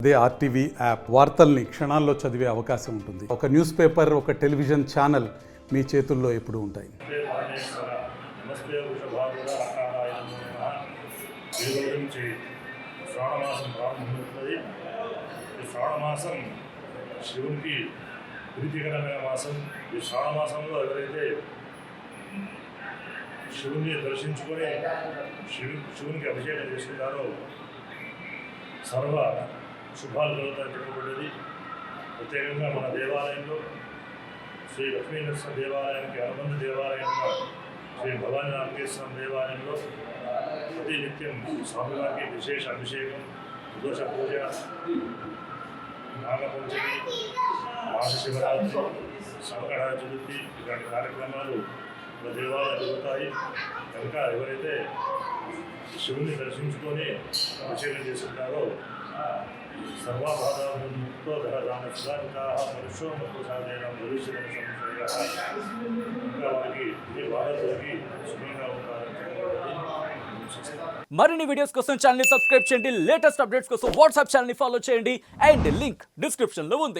అదే RTV app వార్తల్ని క్షణాల్లో చదివే అవకాశం ఉంటుంది. ఒక న్యూస్ పేపర్, ఒక టెలివిజన్ ఛానల్ మీ చేతుల్లో ఎప్పుడూ ఉంటాయి. శ్రావణమాసం ప్రారంభమవుతుంది. ఈ శ్రావణమాసం శివునికి ప్రీతికరమైన మాసం. ఈ శ్రావణమాసంలో ఎవరైతే శివుని దర్శించుకొని శివునికి అభిషేకం చేసుకుంటారో సర్వ శుభాలు కలుగుతాయని చెప్పబడ్డది. ప్రత్యేకంగా మన దేవాలయంలో శ్రీ లక్ష్మీనరసింహ దేవాలయానికి అనుబంధ దేవాలయంగా శ్రీ భవానీ రామకేశ్వరం దేవాలయంలో ప్రతి నిత్యం స్వామివారికి విశేష అభిషేకం, ప్రదోష పూజ, నాగపంచమి, మహాశివరాత్రి, సంకటహర చతుర్థి ఇలాంటి కార్యక్రమాలు మన దేవాలయాలు జరుగుతాయి. కనుక ఎవరైతే శివుని దర్శించుకొని అభిషేకం చేసుకుంటారో సర్వబాధాముక్తో ధరదాన సుధానికా మనుష్యోముఖ సాధైన భవిష్యత్ ఇంకా వారికి ఏ బాధలకి సుఖంగా ఉంటారని మరిన్ని వీడియోస్ కోసం ఛానల్ ని సబ్స్క్రైబ్ చేయండి. లేటెస్ట్ అప్డేట్స్ కోసం వాట్సాప్ ఛానల్ ని ఫాలో చేయండి. అండ్ లింక్ డిస్క్రిప్షన్ లో ఉంది.